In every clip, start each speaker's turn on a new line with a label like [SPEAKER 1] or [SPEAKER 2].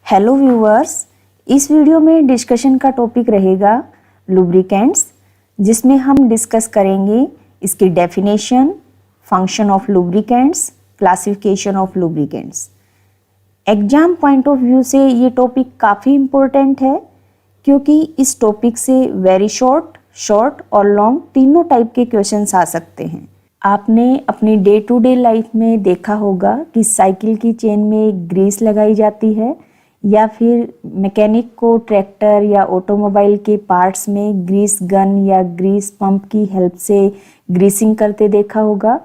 [SPEAKER 1] Hello viewers, इस video में discussion का टॉपिक रहेगा लुब्रिकेंट्स, जिसमें हम डिस्कस करेंगे इसकी definition, function of lubricants, classification of lubricants. Exam point of view से ये टॉपिक काफ़ी इम्पोर्टेंट है क्योंकि इस टॉपिक से वेरी शॉर्ट और लॉन्ग तीनों टाइप के क्वेश्चंस आ सकते हैं। आपने अपनी डे टू डे लाइफ में देखा होगा कि साइकिल की चेन में ग्रीस लगाई जाती है या फिर मैकेनिक को ट्रैक्टर या ऑटोमोबाइल के पार्ट्स में ग्रीस गन या ग्रीस पंप की हेल्प से ग्रीसिंग करते देखा होगा।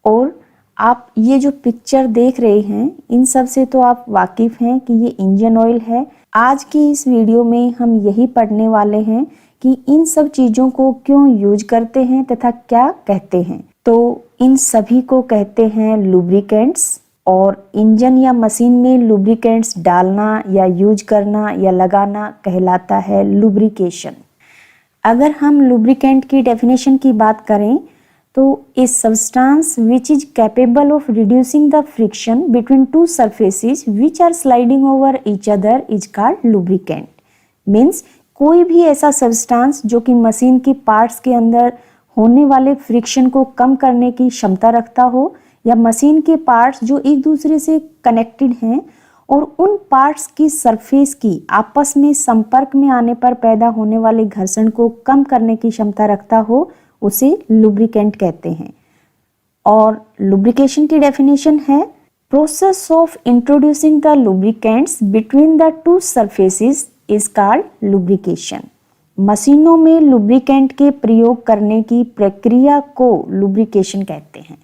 [SPEAKER 1] और आप ये जो पिक्चर देख रहे हैं इन सब से तो आप वाकिफ हैं कि ये इंजन ऑयल है। आज की इस वीडियो में हम यही पढ़ने वाले हैं कि इन सब चीज़ों को क्यों यूज करते हैं तथा क्या कहते हैं। तो इन सभी को कहते हैं लुब्रिकेंट्स, और इंजन या मशीन में लुब्रिकेंट्स डालना या यूज करना या लगाना कहलाता है लुब्रिकेशन। अगर हम लुब्रिकेंट की डेफिनेशन की बात करें तो a substance which is capable of reducing the friction between two surfaces which are sliding over each other is called lubricant. Means कोई भी ऐसा सब्सटेंस जो कि मशीन के पार्ट्स के अंदर होने वाले फ्रिक्शन को कम करने की क्षमता रखता हो, या मशीन के पार्ट्स जो एक दूसरे से कनेक्टेड हैं और उन पार्ट्स की सरफेस की आपस में संपर्क में आने पर पैदा होने वाले घर्षण को कम करने की क्षमता रखता हो, उसे लुब्रिकेंट कहते हैं। और लुब्रिकेशन की डेफिनेशन है process of introducing the lubricants between the two surfaces is called lubrication. मशीनों में लुब्रिकेंट के प्रयोग करने की प्रक्रिया को लुब्रिकेशन कहते हैं।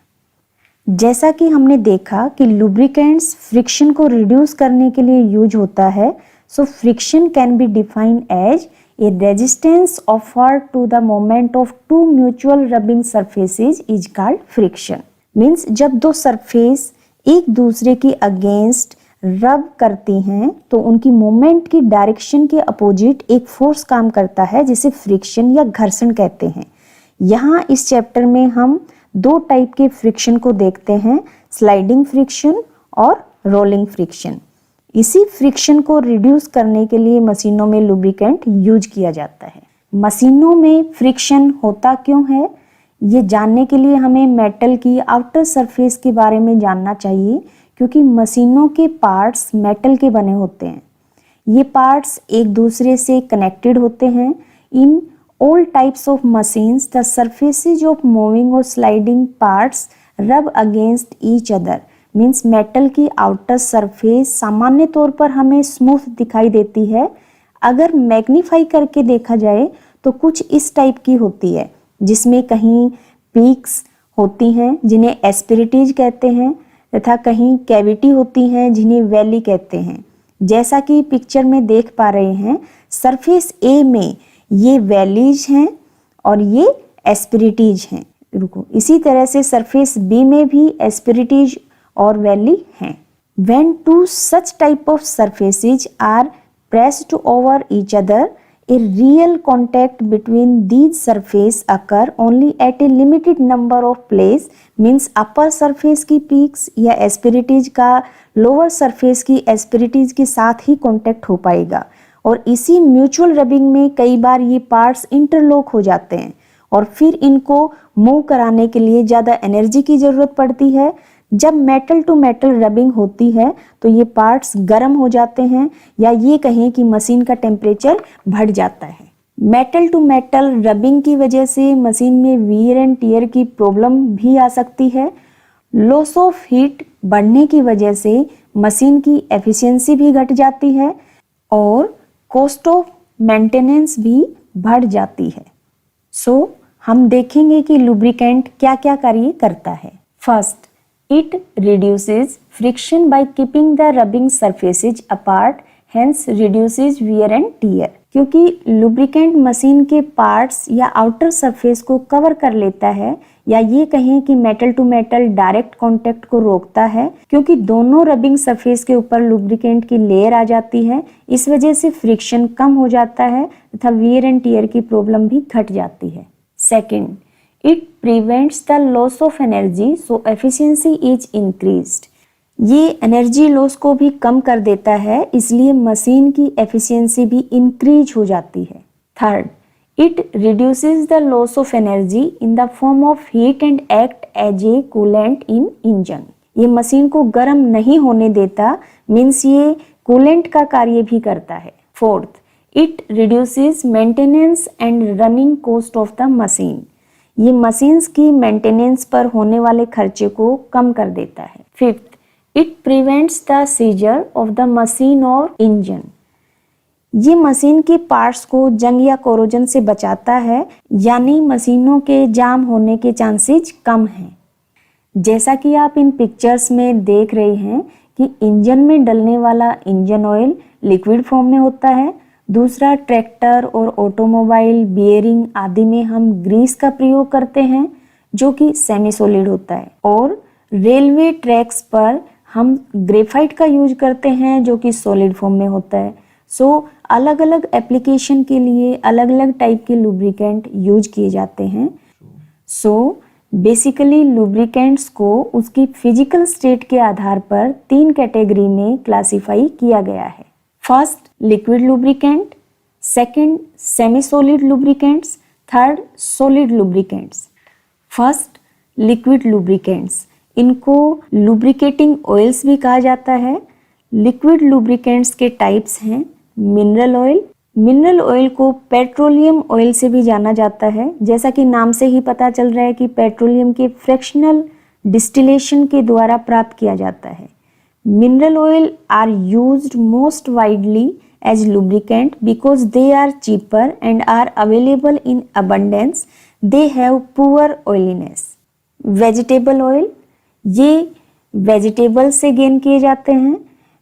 [SPEAKER 1] जैसा कि हमने देखा कि लुब्रिकेंट्स फ्रिक्शन को रिड्यूस करने के लिए यूज होता है, so friction can be defined as a resistance offered to the moment of two mutual rubbing surfaces is called friction. Means जब दो सरफेस एक दूसरे के अगेंस्ट रब करती हैं तो उनकी मोमेंट की डायरेक्शन के अपोजिट एक फोर्स काम करता है जिसे फ्रिक्शन या घर्षण कहते हैं। यहाँ इस चैप्टर में हम दो टाइप के फ्रिक्शन को देखते हैं, स्लाइडिंग फ्रिक्शन और रोलिंग फ्रिक्शन। इसी फ्रिक्शन को रिड्यूस करने के लिए मशीनों में लुब्रिकेंट यूज किया जाता है। मशीनों में फ्रिक्शन होता क्यों है, ये जानने के लिए हमें मेटल की आउटर सरफेस के बारे में जानना चाहिए, क्योंकि मशीनों के पार्ट्स मेटल के बने होते हैं। ये पार्ट्स एक दूसरे से कनेक्टेड होते हैं। इन all types of machines the surfaces of moving or sliding parts rub against each other। Means metal की आउटर सरफेस सामान्य तौर पर हमें स्मूथ दिखाई देती है। अगर मैग्नीफाई करके देखा जाए तो कुछ इस टाइप की होती है, जिसमें कहीं पीक्स होती हैं जिन्हें एस्पिरिटीज कहते हैं तथा कहीं कैविटी होती हैं जिन्हें वैली कहते हैं। जैसा कि पिक्चर में देख पा रहे हैं, सरफेस ए में ये वैलीज हैं और ये एस्पिरिटीज हैं। रुको, इसी तरह से सरफेस बी में भी एस्पिरिटीज और वैली हैं। When two such type of surfaces are pressed over each other, a real contact between these surfaces occur only at a limited number of places। Means upper surface की peaks या एस्पिरिटीज का lower surface की एस्पिरिटीज के साथ ही contact हो पाएगा, और इसी म्यूचुअल रबिंग में कई बार ये पार्ट्स इंटरलॉक हो जाते हैं और फिर इनको मूव कराने के लिए ज़्यादा एनर्जी की ज़रूरत पड़ती है। जब मेटल टू मेटल रबिंग होती है तो ये पार्ट्स गर्म हो जाते हैं, या ये कहें कि मशीन का टेम्परेचर बढ़ जाता है। मेटल टू मेटल रबिंग की वजह से मशीन में वियर एंड टियर की प्रॉब्लम भी आ सकती है। लॉस ऑफ हीट बढ़ने की वजह से मशीन की एफिशिएंसी भी घट जाती है और कॉस्ट ऑफ मेंटेनेंस भी बढ़ जाती है। सो हम देखेंगे कि लुब्रिकेंट क्या क्या कार्य करता है। First, it reduces friction by keeping the rubbing surfaces apart, hence reduces wear and tear. क्योंकि लुब्रिकेंट मशीन के पार्ट्स या आउटर सरफेस को कवर कर लेता है, या ये कहें कि metal to metal direct contact को रोकता है, क्योंकि दोनों रबिंग सरफेस के ऊपर लुब्रिकेंट की लेयर आ जाती है। इस वजह से फ्रिक्शन कम हो जाता है तथा वियर एंड टियर की प्रॉब्लम भी घट जाती है। Second, it prevents the loss of energy, so efficiency is increased. ये एनर्जी लॉस को भी कम कर देता है, इसलिए मशीन की एफिशिएंसी भी इंक्रीज हो जाती है। Third, it reduces the loss of energy in the form of heat and act as a coolant in engine. ये मशीन को गर्म नहीं होने देता, मीन्स ये कूलेंट का कार्य भी करता है। Fourth, it reduces maintenance and running cost of the machine. ये मशीन्स की मेंटेनेंस पर होने वाले खर्चे को कम कर देता है। Fifth, it prevents the seizure of the machine और इंजन। ये मशीन के पार्ट्स को जंग या कोरोजन से बचाता है, यानी मशीनों के जाम होने के चांसेस कम हैं। जैसा कि आप इन पिक्चर्स में देख रहे हैं कि इंजन में डलने वाला इंजन ऑयल लिक्विड फॉर्म में होता है। दूसरा, ट्रैक्टर और ऑटोमोबाइल, बियरिंग आदि में हम ग्रीस का प्रयोग करते हैं जो कि सेमी सॉलिड होता है। और रेलवे ट्रैक्स पर हम ग्रेफाइट का यूज करते हैं जो कि सॉलिड फॉर्म में होता है। सो अलग अलग एप्लीकेशन के लिए अलग अलग टाइप के लुब्रिकेंट यूज किए जाते हैं। सो बेसिकली लुब्रिकेंट्स को उसकी फिजिकल स्टेट के आधार पर 3 कैटेगरी में क्लासिफाई किया गया है। First, liquid lubricant, second, semi solid lubricants, third, solid lubricants. First, liquid lubricants, इनको लुब्रिकेटिंग ऑयल्स भी कहा जाता है। लिक्विड लुब्रिकेंट्स के टाइप्स हैं मिनरल ऑयल। मिनरल ऑयल को पेट्रोलियम ऑयल से भी जाना जाता है, जैसा कि नाम से ही पता चल रहा है कि पेट्रोलियम के फ्रैक्शनल डिस्टिलेशन के द्वारा प्राप्त किया जाता है। Mineral oil are used most widely as lubricant because they are cheaper and are available in abundance. They have poor oiliness. Vegetable oil, ये वेजिटेबल से गेन किए जाते हैं।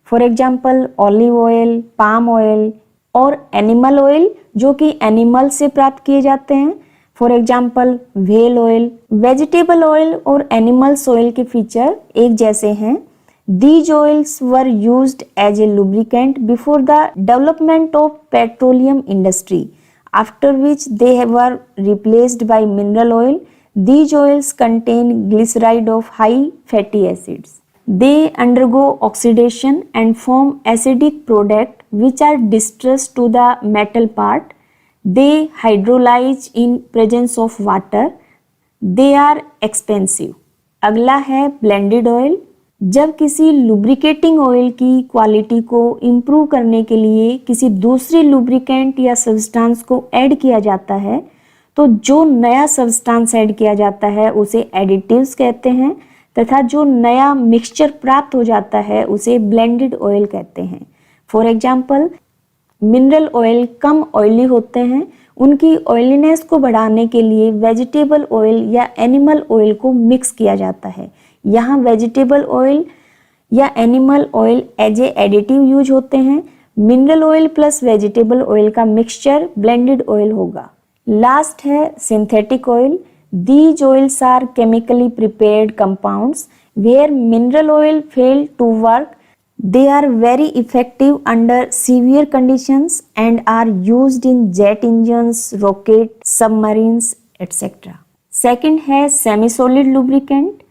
[SPEAKER 1] For example olive oil, palm oil. और animal oil जो कि animal से प्राप्त किए जाते हैं, for example whale oil. Vegetable oil और एनिमल्स ऑयल के फीचर एक जैसे हैं। These oils were used as a lubricant before the development of petroleum industry, after which they were replaced by mineral oil. These oils contain glyceride of high fatty acids. They undergo oxidation and form acidic product which are distressed to the metal part. They hydrolyze in presence of water. They are expensive. अगला है blended oil। जब किसी lubricating oil की quality को improve करने के लिए किसी दूसरे लुब्रिकेंट या सब्सटेंस को ऐड किया जाता है, तो जो नया सब्सटेंस ऐड किया जाता है उसे एडिटिव्स कहते हैं, तथा जो नया मिक्सचर प्राप्त हो जाता है उसे ब्लेंडेड ऑयल कहते हैं। फॉर एग्जाम्पल, मिनरल ऑयल कम ऑयली होते हैं, उनकी ऑयलीनेस को बढ़ाने के लिए वेजिटेबल ऑयल या एनिमल ऑयल को मिक्स किया जाता है। यहाँ वेजिटेबल ऑयल या animal oil as a additive use होते हैं। Mineral oil plus vegetable oil का मिक्सचर ब्लेंडेड ऑयल होगा। लास्ट है synthetic oil. These oils are chemically prepared compounds where mineral oil fail to work. They are very effective under severe conditions and are used in jet engines, rockets, submarines, etc. Second है semi-solid lubricant.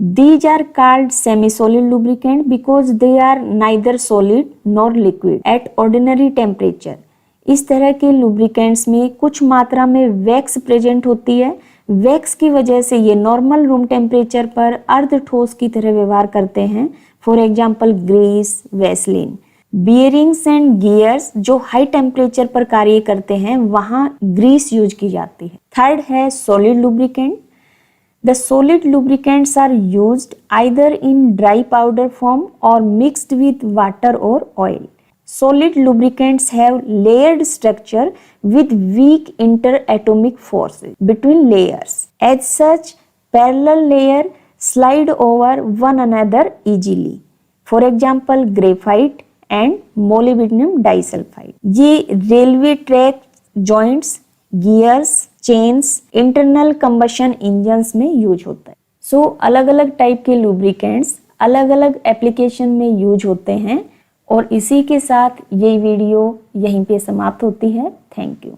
[SPEAKER 1] These are called semi-solid lubricant because they are neither solid nor liquid at ordinary temperature. इस तरह के lubricants में कुछ मात्रा में wax present होती है। वैक्स की वजह से ये नॉर्मल रूम टेम्परेचर पर अर्ध ठोस की तरह व्यवहार करते हैं। For example grease, Vaseline. Bearings and gears जो हाई टेम्परेचर पर कार्य करते हैं वहां ग्रीस यूज की जाती है। थर्ड है solid lubricant. The solid lubricants are used either in dry powder form और मिक्स्ड विद वाटर और oil. Solid lubricants have layered structure with weak interatomic forces between layers. As such, parallel layer slide over one another easily. For example, graphite and molybdenum disulfide. ये railway track joints, gears, chains, internal combustion engines में use होता है। सो अलग अलग type के lubricants अलग अलग application में यूज होते हैं। और इसी के साथ ये वीडियो यहीं पे समाप्त होती है। Thank you.